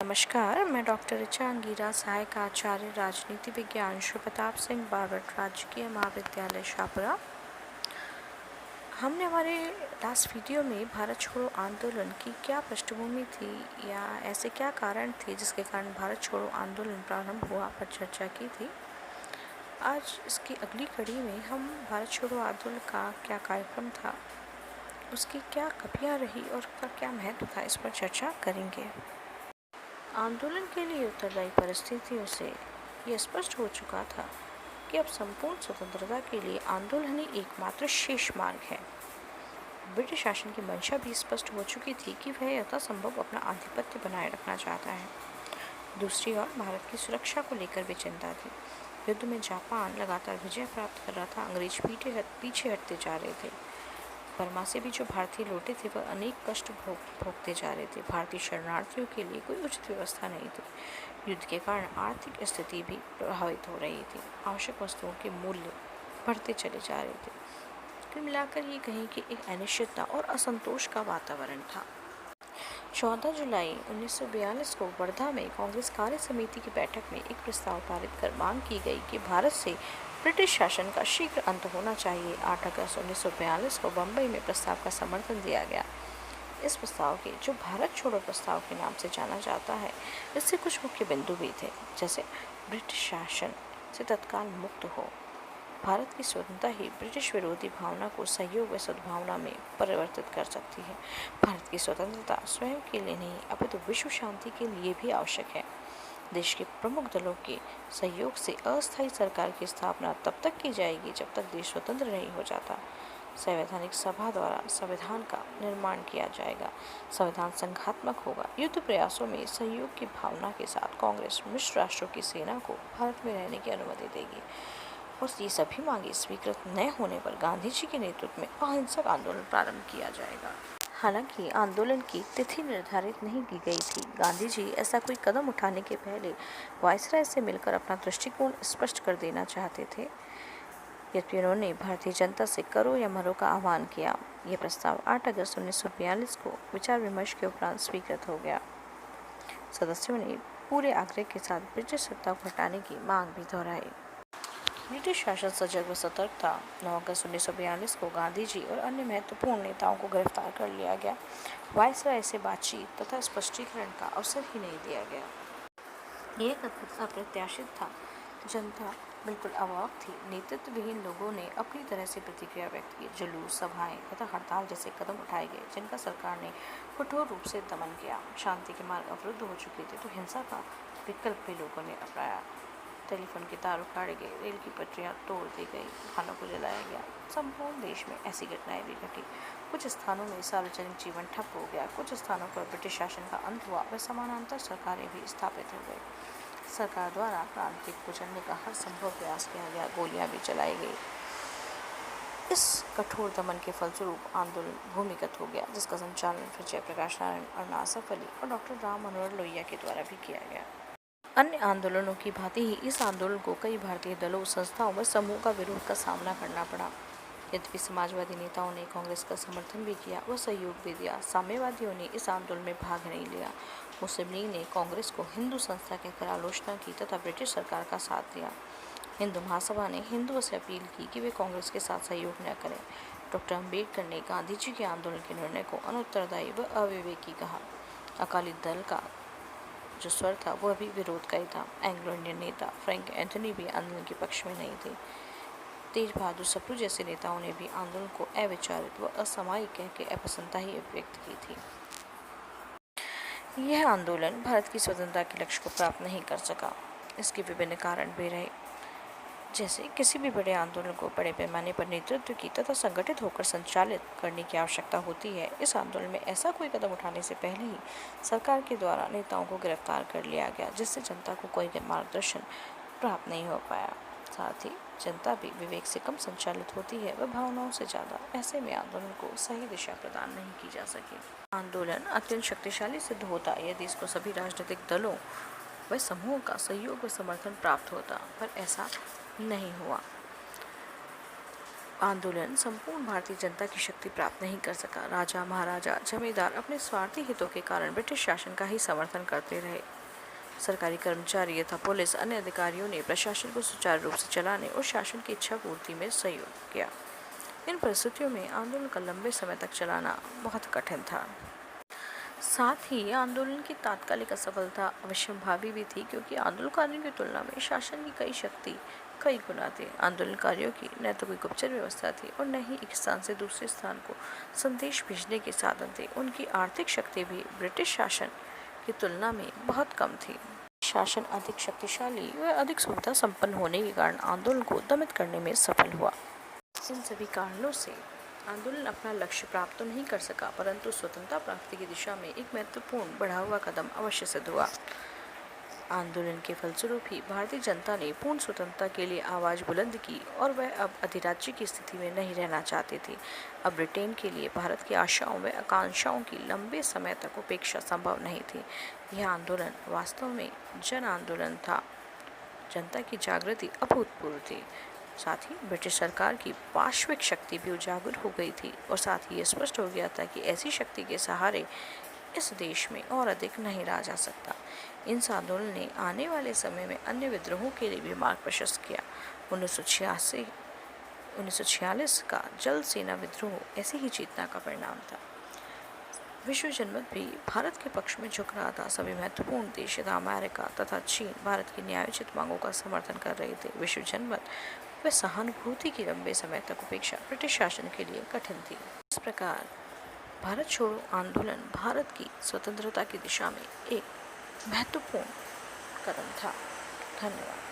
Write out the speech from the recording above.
नमस्कार, मैं डॉक्टर ऋचा अंगीरा, सहायक आचार्य राजनीति विज्ञान, श्री प्रताप सिंह बागट, राजकीय महाविद्यालय शाहपुरा। हमने हमारे लास्ट वीडियो में भारत छोड़ो आंदोलन की क्या पृष्ठभूमि थी या ऐसे क्या कारण थे जिसके कारण भारत छोड़ो आंदोलन प्रारंभ हुआ पर चर्चा की थी। आज इसकी अगली कड़ी में हम भारत छोड़ो आंदोलन का क्या कार्यक्रम था, उसकी क्या कमियाँ रही और उसका क्या महत्व था, इस पर चर्चा करेंगे। आंदोलन के लिए उत्तरदायी परिस्थितियों से यह स्पष्ट हो चुका था कि अब संपूर्ण स्वतंत्रता के लिए आंदोलन ही एकमात्र शेष मार्ग है। ब्रिटिश शासन की मंशा भी स्पष्ट हो चुकी थी कि वह यथासंभव अपना आधिपत्य बनाए रखना चाहता है। दूसरी ओर भारत की सुरक्षा को लेकर भी चिंता थी। युद्ध में जापान लगातार विजय प्राप्त कर रहा था, अंग्रेज पीछे हटते जा रहे थे। बर्मा से भी जो भारतीय लौटे थे वह अनेक कष्ट भोगते जा रहे थे। भारतीय शरणार्थियों के लिए कोई उचित व्यवस्था नहीं थी। युद्ध के कारण आर्थिक स्थिति भी प्रभावित हो रही थी। आवश्यक वस्तुओं के मूल्य बढ़ते चले जा रहे थे। कुल मिलाकर ये कहें कि एक अनिश्चितता और असंतोष का वातावरण था। 14 जुलाई 1942 को वर्धा में कांग्रेस कार्य समिति की बैठक में एक प्रस्ताव पारित कर मांग की गई कि भारत से ब्रिटिश शासन का शीघ्र अंत होना चाहिए। 8 अगस्त 1942 को बम्बई में प्रस्ताव का समर्थन दिया गया। इस प्रस्ताव के, जो भारत छोड़ो प्रस्ताव के नाम से जाना जाता है, इससे कुछ मुख्य बिंदु भी थे, जैसे ब्रिटिश शासन से तत्काल मुक्त हो, भारत की स्वतंत्रता ही ब्रिटिश विरोधी भावना को सहयोग व सद्भावना में परिवर्तित कर सकती है। भारत की स्वतंत्रता स्वयं के लिए नहीं अपितु विश्व शांति के लिए भी आवश्यक है। देश के प्रमुख दलों के सहयोग से अस्थायी सरकार की स्थापना तब तक की जाएगी जब तक देश स्वतंत्र नहीं हो जाता। संवैधानिक सभा द्वारा संविधान का निर्माण किया जाएगा। संविधान संघात्मक होगा। युद्ध प्रयासों में सहयोग की भावना के साथ कांग्रेस मिश्र राष्ट्रों की सेना को भारत में रहने की अनुमति देगी और ये सभी मांगे स्वीकृत न होने पर गांधी जी के नेतृत्व में अहिंसक आंदोलन प्रारंभ किया जाएगा। हालांकि आंदोलन की तिथि निर्धारित नहीं की गई थी। गांधी जी ऐसा कोई कदम उठाने के पहले वायसराय से मिलकर अपना दृष्टिकोण स्पष्ट कर देना चाहते थे। यद्यपि उन्होंने भारतीय जनता से करो या मरो का आह्वान किया। यह प्रस्ताव 8 अगस्त 1942 को विचार विमर्श के उपरांत स्वीकृत हो गया। सदस्यों ने पूरे आग्रह के साथ ब्रिटिश सत्ता को हटाने की मांग भी दोहराई। ब्रिटिश शासन सजग व सतर्क था। 9 अगस्त 1942 को गांधी जी और अन्य महत्वपूर्ण नेताओं को गिरफ्तार कर लिया गया। वायसराय से बातचीत तथा स्पष्टीकरण का अवसर ही नहीं दिया गया। यह कथन अप्रत्याशित था। जनता बिल्कुल अवाक थी। नेतृत्व विहीन लोगों ने अपनी तरह से प्रतिक्रिया व्यक्त की। जुलूस, सभाएं तथा हड़ताल जैसे कदम उठाए गए जिनका सरकार ने कठोर रूप से दमन किया। शांति के मार्ग अवरुद्ध हो चुके थे तो हिंसा का विकल्प भी लोगों ने अपनाया। टेलीफोन के तार उखाड़े गए, रेल की पटरियां तोड़ दी गई, खानों को जलाया गया। संपूर्ण देश में ऐसी घटनाएं भी घटी। कुछ स्थानों में सार्वजनिक जीवन ठप हो गया। कुछ स्थानों पर ब्रिटिश शासन का अंत हुआ व समानांतर सरकारें भी स्थापित हो गई। सरकार द्वारा क्रांति को कुचलने का हर संभव प्रयास किया गया। गोलियां भी चलाई गई। इस कठोर दमन के फलस्वरूप आंदोलन भूमिगत हो गया, जिसका संचालन फिर जयप्रकाश नारायण और आसफ अली और डॉक्टर राम मनोहर लोहिया के द्वारा भी किया गया। अन्य आंदोलनों की भांति ही इस आंदोलन को कई भारतीय दलों, संस्थाओं व समूह का विरोध का सामना करना पड़ा। यद्यपि समाजवादी नेताओं ने कांग्रेस का समर्थन भी किया व सहयोग भी दिया, साम्यवादियों ने इस आंदोलन में भाग नहीं लिया। मुस्लिम लीग ने कांग्रेस को हिंदू संस्था कहकर आलोचना की तथा ब्रिटिश सरकार का साथ दिया। हिंदू महासभा ने हिंदुओं से अपील की कि वे कांग्रेस के साथ सहयोग न करें। डॉक्टर अम्बेडकर ने गांधी जी के आंदोलन के निर्णय को अनुत्तरदायी व अविवेकी कहा। अकाली दल का जो स्वर था वह भी विरोध का ही था। एंग्लो इंडियन नेता फ्रैंक एंथनी भी आंदोलन के पक्ष में नहीं थे। तेज बहादुर सप्रू जैसे नेताओं ने भी आंदोलन को अविचारित व असामयिक कह के अपसंता ही व्यक्त की थी। यह आंदोलन भारत की स्वतंत्रता के लक्ष्य को प्राप्त नहीं कर सका। इसके विभिन्न कारण भी रहे, जैसे किसी भी बड़े आंदोलन को बड़े पैमाने पर नेतृत्व की तथा संगठित होकर संचालित करने की आवश्यकता होती है। इस आंदोलन में ऐसा कोई कदम उठाने से पहले ही सरकार के द्वारा नेताओं को गिरफ्तार कर लिया गया, जिससे जनता को कोई मार्गदर्शन प्राप्त नहीं हो पाया। साथ ही जनता भी विवेक से कम संचालित होती है व भावनाओं से ज़्यादा। ऐसे में आंदोलन को सही दिशा प्रदान नहीं की जा सके। आंदोलन अत्यंत शक्तिशाली सिद्ध होता यदि इसको सभी राजनीतिक दलों व समूहों का सहयोग व समर्थन प्राप्त होता, पर ऐसा नहीं हुआ। आंदोलन संपूर्ण भारतीय जनता की शक्ति प्राप्त नहीं कर सका। राजा, महाराजा, जमींदार अपने स्वार्थी हितों के कारण ब्रिटिश शासन का ही समर्थन करते रहे। सरकारी कर्मचारी तथा पुलिस अन्य अधिकारियों ने प्रशासन को सुचारू रूप से चलाने और शासन की इच्छा पूर्ति में सहयोग किया। इन परिस्थितियों में आंदोलन का लंबे समय तक चलाना बहुत कठिन था। साथ ही आंदोलन की तात्कालिक असफलता अवश्यंभावी भी थी, क्योंकि आंदोलनकारियों की तुलना में शासन की कई शक्ति कई गुना थी। आंदोलनकारियों की न तो कोई गुप्तचर व्यवस्था थी और न ही एक स्थान से दूसरे स्थान को संदेश भेजने के साधन थे। उनकी आर्थिक शक्ति भी ब्रिटिश शासन की तुलना में बहुत कम थी। शासन अधिक शक्तिशाली व अधिक सुविधा संपन्न होने के कारण आंदोलन को दमित करने में सफल हुआ। इन सभी कारणों से आंदोलन अपना लक्ष्य प्राप्त तो नहीं कर सका, परंतु स्वतंत्रता प्राप्ति की दिशा में एक महत्वपूर्ण बढ़ा हुआ कदम अवश्य सिद्ध हुआ। आंदोलन के फलस्वरूप ही भारतीय जनता ने पूर्ण स्वतंत्रता के लिए आवाज़ बुलंद की और वह अब अधिराज्य की स्थिति में नहीं रहना चाहती थी। अब ब्रिटेन के लिए भारत की आशाओं व आकांक्षाओं की लंबे समय तक उपेक्षा संभव नहीं थी। यह आंदोलन वास्तव में जन आंदोलन था। जनता की जागृति अभूतपूर्व थी। साथ ही ब्रिटिश सरकार की पार्श्विक शक्ति भी उजागर हो गई थी और साथ ही यह स्पष्ट हो गया था कि ऐसी शक्ति के सहारे इस देश में और अधिक नहीं रहा जा सकता। इस आंदोलन ने आने वाले समय में अन्य विद्रोहों के लिए भी मार्ग प्रशस्त किया। 1946 का जल सेना विद्रोह ऐसी ही चेतना का परिणाम था। विश्व जनमत भी भारत के पक्ष में झुक रहा था। सभी महत्वपूर्ण देश तथा अमेरिका तथा चीन भारत की न्यायोचित मांगों का समर्थन कर रहे थे। विश्व जनमत व सहानुभूति की लंबे समय तक उपेक्षा ब्रिटिश शासन के लिए कठिन थी। इस प्रकार भारत छोड़ो आंदोलन भारत की स्वतंत्रता की दिशा में एक महत्वपूर्ण कदम था। धन्यवाद।